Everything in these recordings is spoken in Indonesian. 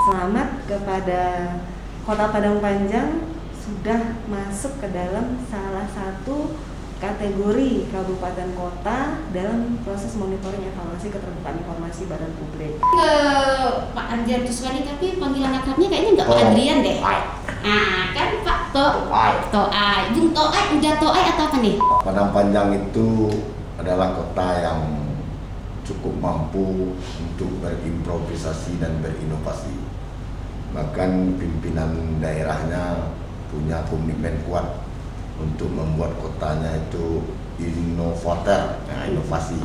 Selamat kepada Kota Padang Panjang sudah masuk ke dalam salah satu kategori kabupaten kota dalam proses monitoring evaluasi keterbukaan informasi badan publik. Ke Pak Andrian Tuswani, tapi panggilan akrabnya kayaknya nggak Pak Andrian deh. Kan Pak Toai. Bung Toai, udah Toai atau apa nih? Padang Panjang itu adalah kota yang cukup mampu untuk berimprovisasi dan berinovasi. Bahkan pimpinan daerahnya punya komitmen kuat untuk membuat kotanya itu inovator, inovasi.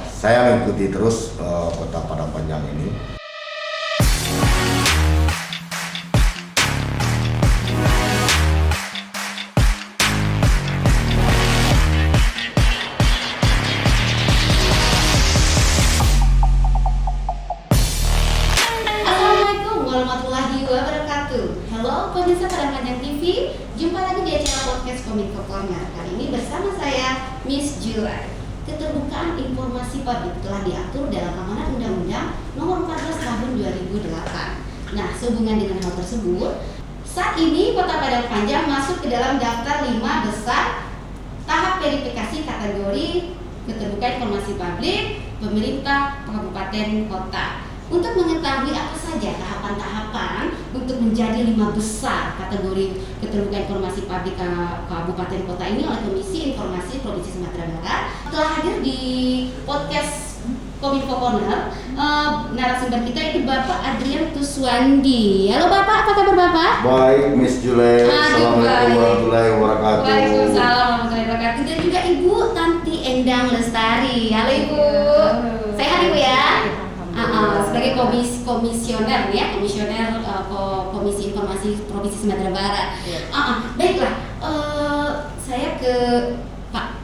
Saya mengikuti terus Kota Padang Panjang ini. Warahmatullahi wabarakatuh. Halo pemirsa Padang Panjang TV, jumpa lagi di acara podcast Kominfo Corner. Kali ini bersama saya Miss Julai. Keterbukaan informasi publik telah diatur dalam Amanat Undang-Undang Nomor 14 Tahun 2008. Nah, sehubungan dengan hal tersebut, saat ini Kota Padang Panjang masuk ke dalam daftar 5 besar tahap verifikasi kategori keterbukaan informasi publik pemerintah kabupaten kota. Untuk mengetahui apa saja tahapan-tahapan untuk menjadi 5 besar kategori keterbukaan informasi publik kabupaten kota ini oleh Komisi Informasi Provinsi Sumatera Barat, telah hadir di podcast Kominfo Corner. Narasumber kita itu Bapak Andrian Tuswandi. Halo Bapak, apa kabar Bapak? Baik, Miss Julai. Assalamualaikum warahmatullahi wabarakatuh. Waalaikumsalam warahmatullahi wabarakatuh. Dan juga Ibu Tanti Endang Lestari. Halo Ibu. Sehat Ibu ya? Sebagai komisioner ya, Komisi Informasi Provinsi Sumatera Barat. Baiklah, saya ke Pak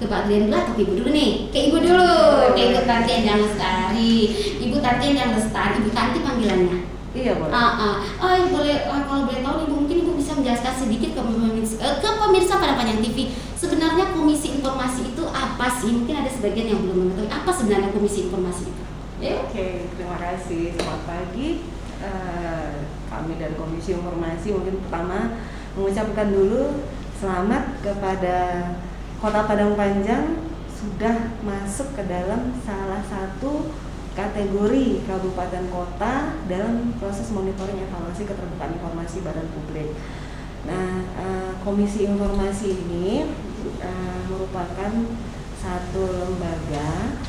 Adrian dulu atau Ibu dulu nih? Ke Ibu dulu, ke Ibu Tanti Endang Lestari. Ibu Tanti Endang Lestari, Ibu Tanti panggilannya. Iya boleh. Boleh, kalau boleh tahu Ibu, mungkin Ibu bisa menjelaskan sedikit ke pemirsa Padang Panjang TV. Sebenarnya Komisi Informasi itu apa sih? Mungkin ada sebagian yang belum mengetahui apa sebenarnya Komisi Informasi itu. Oke, terima kasih. Selamat pagi. Kami dari Komisi Informasi mungkin pertama mengucapkan dulu selamat kepada Kota Padang Panjang sudah masuk ke dalam salah satu kategori kabupaten kota dalam proses monitoring evaluasi keterbukaan informasi badan publik. Nah, Komisi Informasi ini merupakan satu lembaga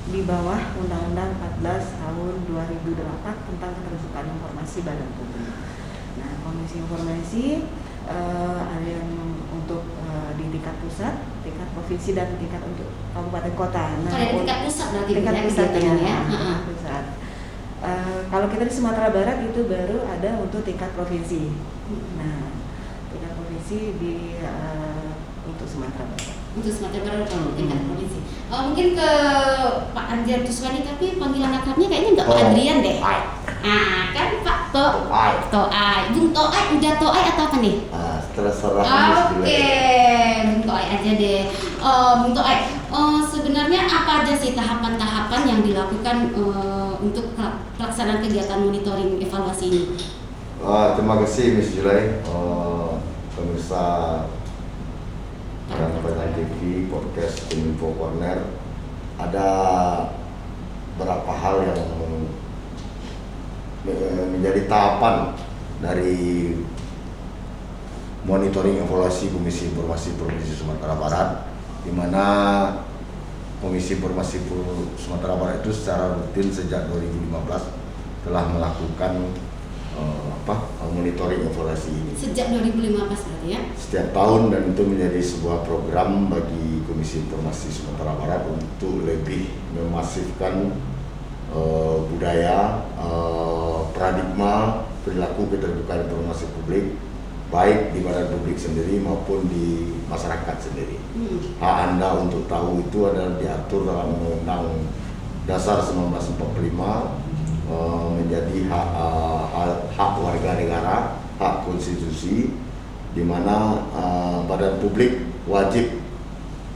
di bawah Undang-Undang 14 tahun 2008 tentang keterbukaan informasi badan publik. Nah, Komisi Informasi ada yang untuk di tingkat pusat, tingkat provinsi dan tingkat untuk kabupaten kota. Nah, tingkat pusat berarti tingkat pusat ya. Pusat. Kalau kita di Sumatera Barat itu baru ada untuk tingkat provinsi. Nah, tingkat provinsi di untuk Sumatera Barat. Untuk Sumatera Barat tingkat provinsi. Mungkin ke Pak Andrian Tuswani, tapi panggilan akrabnya kayaknya nggak Pak Andrian deh. Kan Pak Toai. Bung Toai, udah Toai atau apa nih? Terserah. Oke, Bung Toai aja deh. Bung Toai, sebenarnya apa aja sih tahapan-tahapan yang dilakukan untuk pelaksanaan kegiatan monitoring evaluasi ini? Terima kasih Miss Julai. Pemirsa Padang Panjang TV, podcast Kominfo Corner, ada beberapa hal yang menjadi tahapan dari monitoring evaluasi Komisi Informasi Provinsi Sumatera Barat, di mana Komisi Informasi Sumatera Barat itu secara rutin sejak 2015 telah melakukan monitoring evaluasi ini. Sejak 2015 berarti ya? Setiap tahun, dan itu menjadi sebuah program bagi Komisi Informasi Sumatera Barat untuk lebih memasifkan budaya, paradigma perilaku keterbukaan informasi publik, baik di badan publik sendiri maupun di masyarakat sendiri. Hak Anda untuk tahu itu adalah diatur dalam Undang-Undang Dasar 1945, menjadi hak warga negara, hak konstitusi, di mana badan publik wajib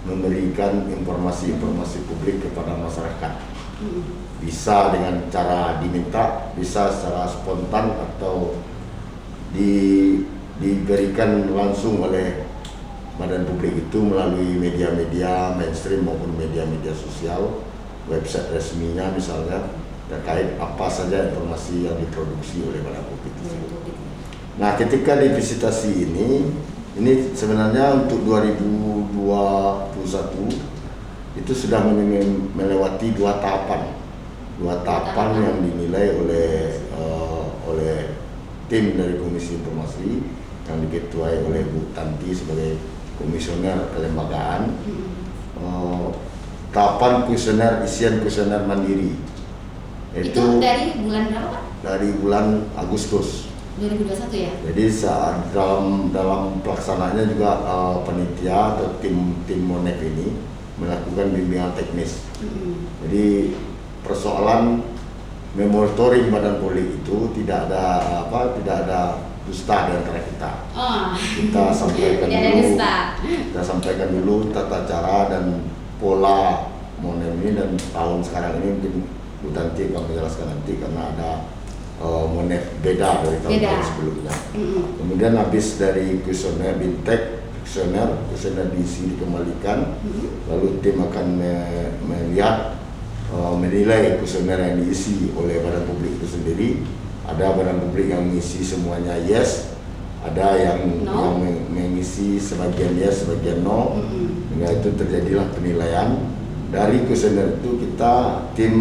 memberikan informasi-informasi publik kepada masyarakat. Bisa dengan cara diminta, bisa secara spontan atau diberikan langsung oleh badan publik itu melalui media-media mainstream maupun media-media sosial, website resminya misalnya, terkait apa saja informasi yang diproduksi oleh badan publik tersebut. Nah, ketika divisitasi ini sebenarnya untuk 2021 itu sudah melewati dua tahapan yang dinilai oleh tim dari Komisi Informasi yang diketuai oleh Bu Tanti sebagai komisioner kelembagaan. Tahapan isian kuesioner mandiri itu dari bulan berapa Pak? Dari bulan Agustus 2021 ya. Jadi saat dalam pelaksanaannya juga panitia atau tim Monef ini melakukan bimbingan teknis. Jadi persoalan memonitoring badan publik itu tidak ada dusta di antara kita. Kita sampaikan dulu tata cara dan pola Monef ini, dan tahun sekarang ini mungkin Bu Tanti akan menjelaskan nanti karena ada Monef beda dari tahun sebelumnya. Kemudian habis dari kuesioner Bintek, kuesioner diisi dikembalikan, lalu tim akan menilai kuesioner yang diisi oleh badan publik itu sendiri. Ada badan publik yang mengisi semuanya yes, ada yang mengisi sebagian yes, sebagian no. Hingga itu terjadilah penilaian. Dari kuesioner itu tim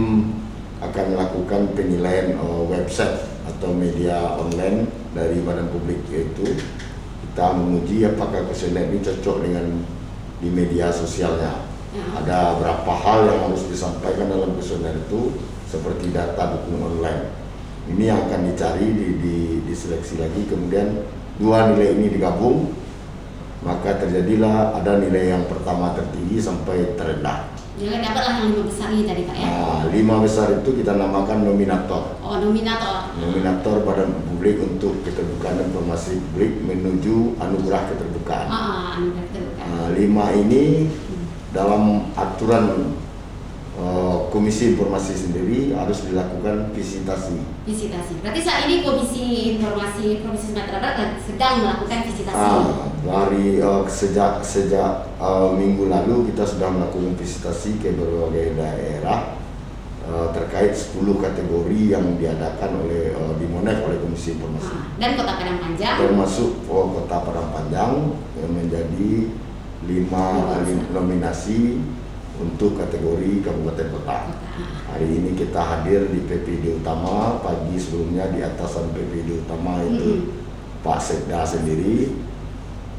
akan melakukan penilaian website atau media online dari badan publik, yaitu kita menguji apakah kuesioner ini cocok dengan di media sosialnya. Ada berapa hal yang harus disampaikan dalam kuesioner itu, seperti data dukung online. Ini yang akan dicari, diseleksi lagi, kemudian dua nilai ini digabung, maka terjadilah ada nilai yang pertama tertinggi sampai terendah. Jangan dapatlah yang 5 besar ini tadi Pak ya? Nah, 5 besar itu kita namakan nominator. Nominator badan publik untuk keterbukaan informasi publik menuju anugerah keterbukaan. Anugerah keterbukaan. 5 ini dalam aturan Komisi Informasi sendiri harus dilakukan visitasi. Berarti saat ini Komisi Informasi Provinsi Sumatera Barat sedang melakukan visitasi. Sejak minggu lalu kita sudah melakukan visitasi ke berbagai daerah terkait 10 kategori yang diadakan oleh di Monef oleh Komisi Informasi. Dan Kota Padang Panjang. Termasuk Kota Padang Panjang yang menjadi 5 nominasi untuk kategori kabupaten kota. Hari ini kita hadir di PPD Utama, pagi sebelumnya di atasan PPD Utama itu Pak Sekda sendiri.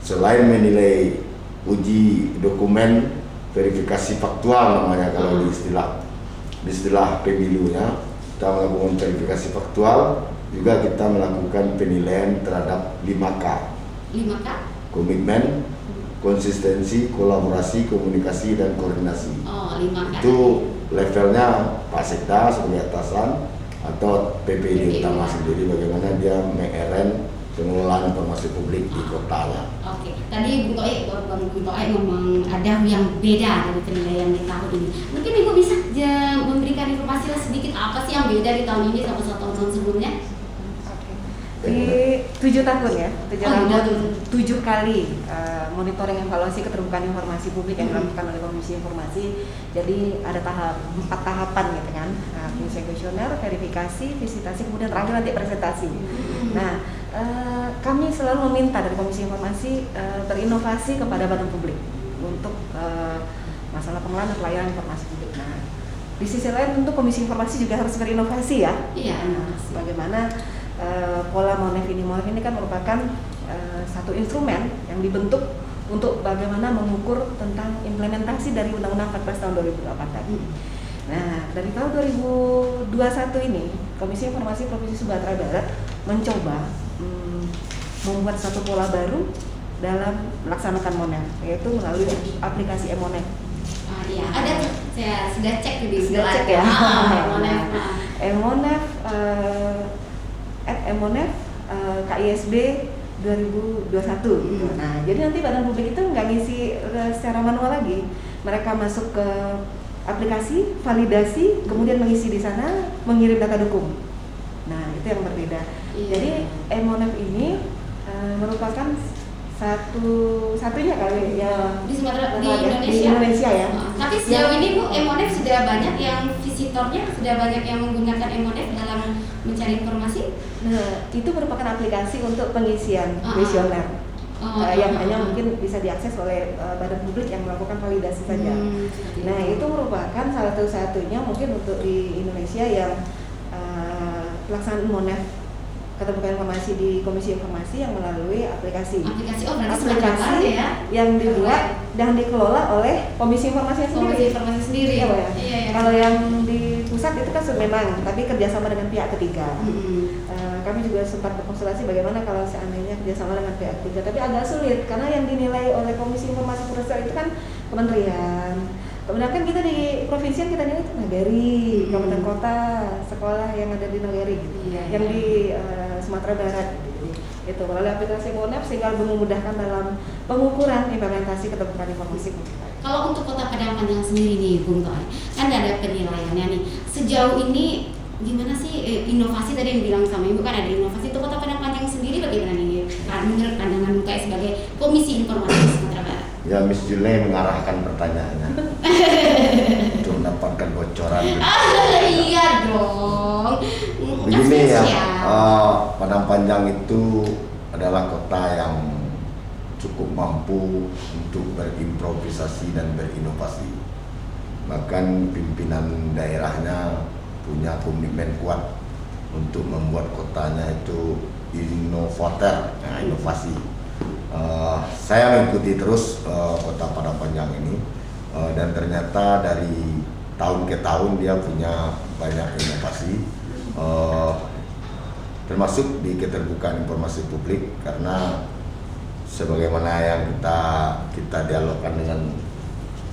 Selain menilai uji dokumen verifikasi faktual namanya kalau di istilah pemilunya, kita melakukan verifikasi faktual, juga kita melakukan penilaian terhadap 5K. Komitmen, konsistensi, kolaborasi, komunikasi, dan koordinasi. 5K. Itu levelnya Pak Sekda sebagai atasan atau PPD Utama sendiri, bagaimana dia meng-RN pengelolaan informasi publik di kotanya. Oke. Tadi Bung Toek ngomong ada yang beda dari penilaian di tahun ini. Mungkin Ibu bisa memberikan informasi sedikit apa sih yang beda di tahun ini sama tahun sebelumnya? Di 7 tahun ya, 7 kali monitoring evaluasi keterbukaan informasi publik yang dilakukan oleh Komisi Informasi. Jadi ada 4 tahapan gitu kan, kuesioner, verifikasi, visitasi, kemudian terakhir nanti presentasi. Nah, kami selalu meminta dari Komisi Informasi berinovasi kepada badan publik untuk masalah pengelolaan dan pelayanan informasi publik. Nah, di sisi lain tentu Komisi Informasi juga harus berinovasi ya. Iya. Bagaimana pola Monef ini kan merupakan satu instrumen yang dibentuk untuk bagaimana mengukur tentang implementasi dari Undang-Undang 14 tahun 2008 tadi. Nah, dari tahun 2021 ini Komisi Informasi Provinsi Sumatera Barat mencoba membuat satu pola baru dalam melaksanakan Monef, yaitu melalui aplikasi e-Monef. Iya, ada saya sudah cek di Sudah cek ya. e-Monef. e-Monef @emonef KISB 2021. Nah, jadi nanti badan publik itu nggak ngisi secara manual lagi. Mereka masuk ke aplikasi, validasi, kemudian mengisi di sana, mengirim data dukung. Nah, itu yang berbeda. Iya. Jadi MONEF ini merupakan satunya kali ya Di Sumatera, di di Indonesia ya. Tapi sejauh ini Bu, MONEF sudah banyak yang visitornya, sudah banyak yang menggunakan MONEF dalam mencari informasi. Nah, itu merupakan aplikasi untuk pengisian kuesioner yang hanya mungkin bisa diakses oleh badan publik yang melakukan validasi saja. Nah, itu merupakan salah satu-satunya mungkin untuk di Indonesia yang pelaksanaan MONEF, keterbukaan informasi di Komisi Informasi yang melalui aplikasi. Aplikasi ya, yang dibuat dan dikelola oleh Komisi Informasi sendiri. Iya, ya. Kalau yang di pusat itu kan memang, tapi kerjasama dengan pihak ketiga. Kami juga sempat berkonsultasi bagaimana kalau seandainya kerjasama dengan pihak ketiga, tapi agak sulit karena yang dinilai oleh Komisi Informasi Pusat itu kan kementerian. Kemudian kan kita di provinsi kita nilai itu nagari, kabupaten kota, sekolah yang ada di nagari gitu, yang di Sumatera Barat gitu. Itu melalui aplikasi MONEF sehingga memudahkan dalam pengukuran implementasi keterbukaan informasi. Kalau untuk Kota Padang Panjang sendiri nih, Bung Toy, kan ada penilaiannya nih. Sejauh ini gimana sih inovasi tadi yang bilang sama Ibu, kan ada inovasi itu Kota Padang Panjang sendiri bagaimana nih? Menurut pandangan Bung Toy sebagai Komisi Informasi Sumatera Barat. Ya, Miss Julai mengarahkan pertanyaannya untuk mendapatkan bocoran. Iya dong. Begini ya, Padang Panjang itu adalah kota yang cukup mampu untuk berimprovisasi dan berinovasi. Bahkan pimpinan daerahnya punya komitmen kuat untuk membuat kotanya itu inovator, inovasi. Saya mengikuti terus Kota Padang Panjang ini dan ternyata dari tahun ke tahun dia punya banyak inovasi, termasuk di keterbukaan informasi publik, karena sebagaimana yang kita dialogkan dengan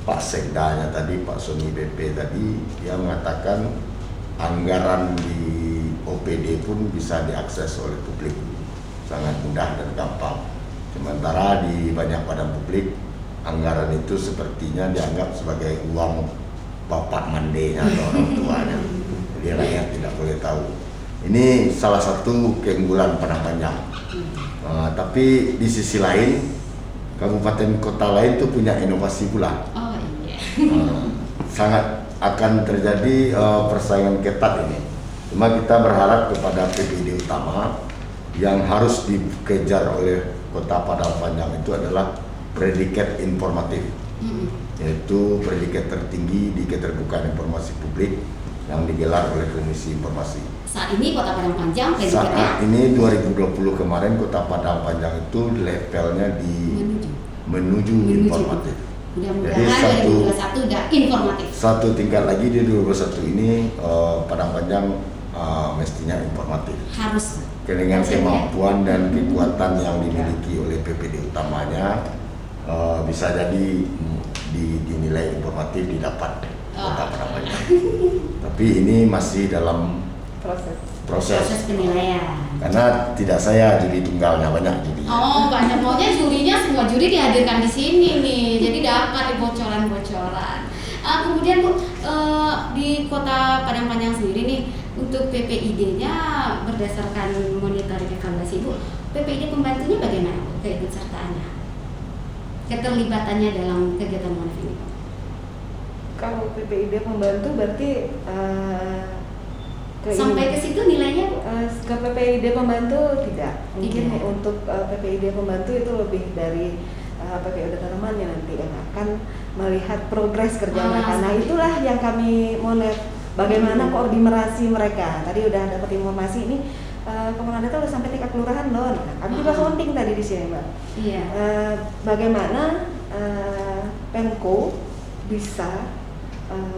Pak Sekdanya tadi, Pak Sony BP tadi, dia mengatakan anggaran di OPD pun bisa diakses oleh publik sangat mudah dan gampang. Sementara di banyak badan publik, anggaran itu sepertinya dianggap sebagai uang bapak mandenya atau orang tuanya. Jadi rakyat tidak boleh tahu. Ini salah satu keunggulan Padang Panjang. Tapi di sisi lain, kabupaten kota lain itu punya inovasi pula. Oh iya. Sangat akan terjadi persaingan ketat ini. Cuma kita berharap kepada PPID utama yang harus dikejar oleh Kota Padang Panjang itu adalah predikat informatif, yaitu predikat tertinggi di keterbukaan informasi publik yang digelar oleh Komisi Informasi. Saat ini Kota Padang Panjang predikatnya? Saat ini 2020 kemarin Kota Padang Panjang itu levelnya di menuju informatif. Mudah-mudahan 2021 udah informatif. Satu tingkat lagi di 2021 ini Padang Panjang mestinya informatif. Harus. Dengan kemampuan dan kekuatan yang dimiliki oleh PPD utamanya, bisa jadi dinilai informatif didapat Kota Padang Panjang. Tapi ini masih dalam proses penilaian. Karena tidak saya juri tunggalnya, banyak juri. Oh, banyak, maunya jurinya semua juri dihadirkan di sini nih. Jadi dapat bocoran-bocoran. Kemudian Bu, di Kota Padang Panjang sendiri nih, untuk PPID-nya berdasarkan monitoring evaluasi Bu, PPID pembantunya bagaimana Bu, keikutsertaannya, keterlibatannya dalam kegiatan MONEF ini? Kalau PPID pembantu berarti sampai ke situ nilainya Bu? Ke PPID pembantu tidak. Mungkin Tidak. untuk PPID pembantu itu lebih dari PPID tanamannya nanti yang akan melihat progres kerja mereka. Nah, itulah yang kami MONEF. Bagaimana koordinasi mereka? Tadi udah dapat informasi ini kemana data udah sampai tingkat kelurahan loh. Nah, kami juga sounding tadi di sini, Mbak. Iya. Bagaimana Pemko bisa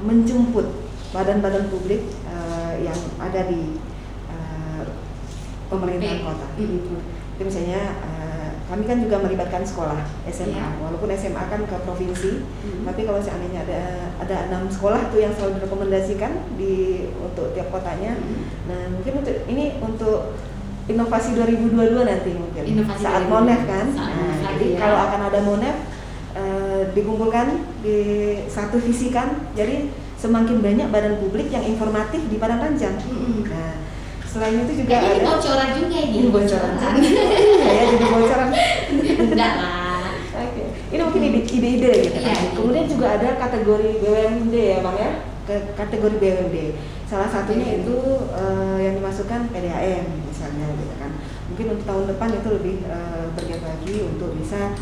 menjemput badan-badan publik yang ada di pemerintahan kota. Jadi misalnya kami kan juga melibatkan sekolah SMA, walaupun SMA kan ke provinsi, tapi kalau seandainya ada 6 sekolah tuh yang selalu direkomendasikan untuk tiap kotanya. Nah, mungkin untuk inovasi 2022 nanti mungkin Inovasi saat 2022. MONEF kan. Jadi Ya. kalau akan ada MONEF dikumpulkan di satu visikan, jadi semakin banyak badan publik yang informatif di Padang Panjang. Nah, selain itu juga ini ada bocoran juga ini. bocoran. Iya ya, jadi bocoran. Enggak lah. Oke. Ini mungkin ide-ide gitu kan. Iya. Kemudian juga ada kategori BUMD ya Bang ya. Kategori BUMD. Salah satunya itu yang dimasukkan PDAM misalnya gitu kan. Mungkin untuk tahun depan itu lebih bergiat lagi untuk bisa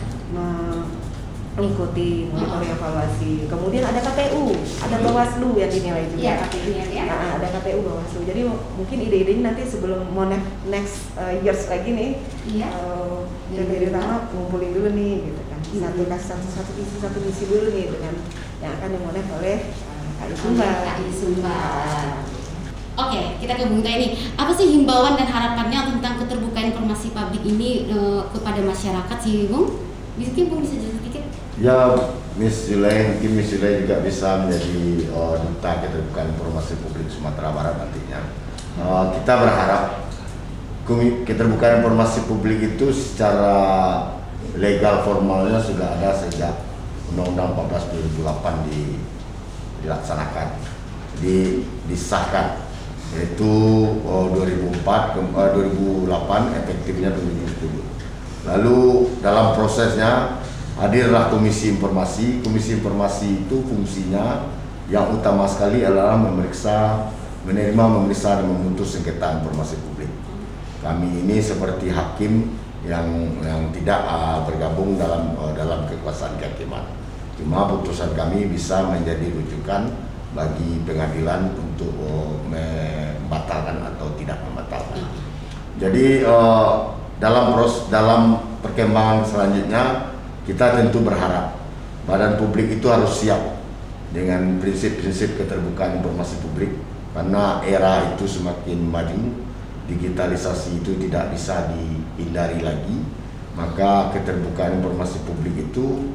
mengikuti monitoring evaluasi. Kemudian ada KPU, ada Bawaslu yang dinilai juga. Iya, KPU ya. Nah, ada KPU Bawaslu. Jadi mungkin ide-ide ini nanti sebelum mau next years lagi nih, Iya. dari utama ngumpulin dulu nih gitu kan. Satu misi dulu nih dengan yang akan dimonet oleh KI Sumbar. KI Sumbar. Oke, kita ke Bung Teh ini. Apa sih himbauan dan harapannya tentang keterbukaan informasi publik ini kepada masyarakat sih, Bung? Bung bisa jelaskan sedikit? Ya, Miss Julai, mungkin Miss Julai juga bisa menjadi duta keterbukaan informasi publik Sumatera Barat nantinya. Kita berharap keterbukaan informasi publik itu secara legal formalnya sudah ada sejak Undang-Undang 14 2008 dilaksanakan, disahkan, yaitu 2008 efektifnya 2010. Lalu dalam prosesnya hadirlah Komisi Informasi. Komisi Informasi itu fungsinya yang utama sekali adalah memeriksa, memeriksa dan memutus sengketa informasi publik. Kami ini seperti hakim yang tidak bergabung dalam kekuasaan kehakiman. Cuma putusan kami bisa menjadi rujukan bagi pengadilan untuk membatalkan atau tidak membatalkan. Jadi dalam perkembangan selanjutnya kita tentu berharap badan publik itu harus siap dengan prinsip-prinsip keterbukaan informasi publik, karena era itu semakin maju, digitalisasi itu tidak bisa dihindari lagi. Maka keterbukaan informasi publik itu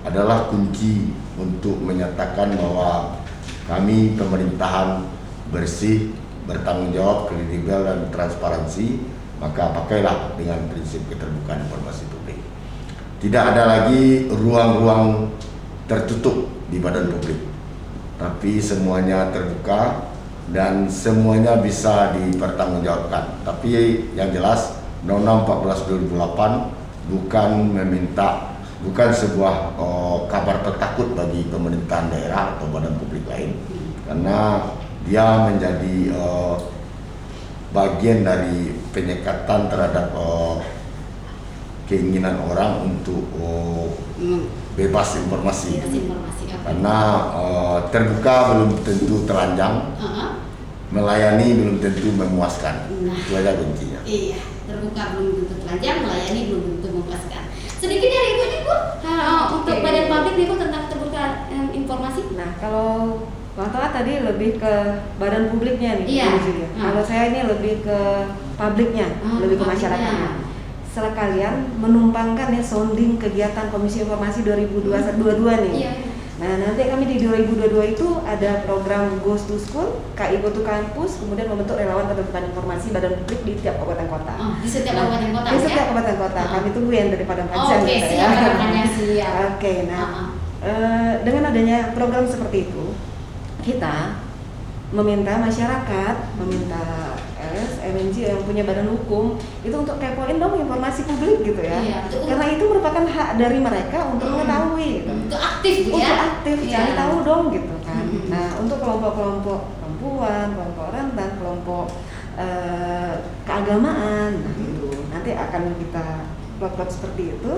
adalah kunci untuk menyatakan bahwa kami pemerintahan bersih, bertanggung jawab, kredibel dan transparansi. Maka pakailah dengan prinsip keterbukaan informasi publik. Tidak ada lagi ruang-ruang tertutup di badan publik, tapi semuanya terbuka dan semuanya bisa dipertanggungjawabkan. Tapi yang jelas Undang-Undang 14 2008 bukan sebuah kabar petakut bagi pemerintahan daerah atau badan publik lain, karena dia menjadi bagian dari penyekatan terhadap keinginan orang untuk bebas informasi. Karena terbuka belum tentu telanjang, melayani belum tentu memuaskan. Itu aja kuncinya. Iya, terbuka belum tentu telanjang, melayani belum tentu memuaskan. Sedikit dari Ibu nih Bu, untuk badan publik nih Bu tentang keterbukaan informasi. Nah, kalau Bang Toa tadi lebih ke badan publiknya nih, iya. Kalau saya ini lebih ke publiknya, lebih ke masyarakatnya. Sekalian menumpangkan ya sounding kegiatan Komisi Informasi 2022 nih. Iya. Nah, nanti kami di 2022 itu ada program Goes to School, KI Go to Campus, kemudian membentuk relawan keterbukaan informasi badan publik di tiap kabupaten kota. Di setiap kabupaten kota. Di setiap kabupaten kota. Kami tunggu yang dari Padang Panjang. Oke, siap harapannya siap. Oke, nah dengan adanya program seperti itu, kita meminta masyarakat, meminta LSM, NGO yang punya badan hukum itu untuk kepoin dong informasi publik gitu ya. Iya, karena itu merupakan hak dari mereka untuk mengetahui gitu. Untuk aktif gitu ya. Untuk aktif, Iya. cari tahu dong gitu kan. Nah, untuk kelompok-kelompok perempuan, kelompok rentan, kelompok keagamaan, nah itu nanti akan kita plot-plot seperti itu.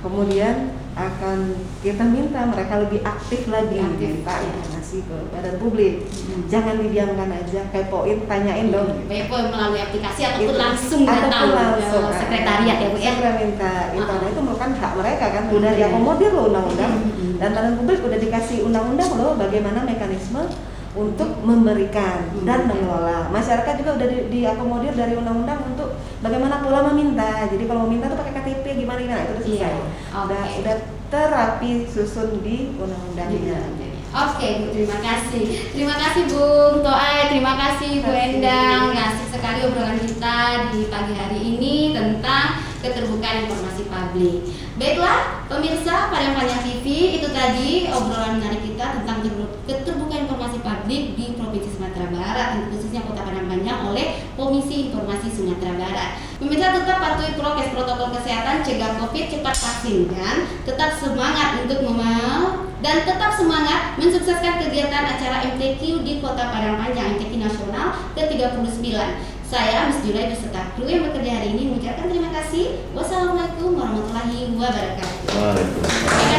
Kemudian akan kita minta mereka lebih aktif lagi, minta informasi ke badan publik. Jangan didiamkan aja, kepoin, tanyain dong. Kepo melalui aplikasi ataupun langsung Ataupun datang langsung ke sekretariat ya Bu ya. Segera minta internet itu merupakan hak mereka kan, udah diakomodir loh undang-undang. Dan badan publik udah dikasih undang-undang loh bagaimana mekanisme untuk memberikan dan mengelola. Masyarakat juga udah diakomodir dari undang-undang untuk bagaimana pula meminta. Jadi kalau meminta tuh pakai KTP gimana itu udah selesai. Udah terapi susun di undang-undangnya. Oke Bu, terima kasih. Terima kasih Bung Toa, terima kasih Bu Endang. Asik sekali obrolan kita di pagi hari ini tentang keterbukaan informasi publik. Baiklah, pemirsa Padang TV, itu tadi obrolan menarik kita tentang keterbukaan informasi publik di Provinsi Sumatera Barat, dan khususnya Kota Padang Panjang oleh Komisi Informasi Sumatera Barat. Pemirsa tetap patuhi prokes protokol kesehatan, cegah COVID, cepat vaksin, dan tetap semangat untuk tetap semangat mensukseskan kegiatan acara MTQ di Kota Padang Panjang, MTQ Nasional ke-39. Saya Miss Julai beserta kru yang bekerja hari ini mengucapkan terima kasih. Wassalamualaikum warahmatullahi wabarakatuh. Waalaikumsalam.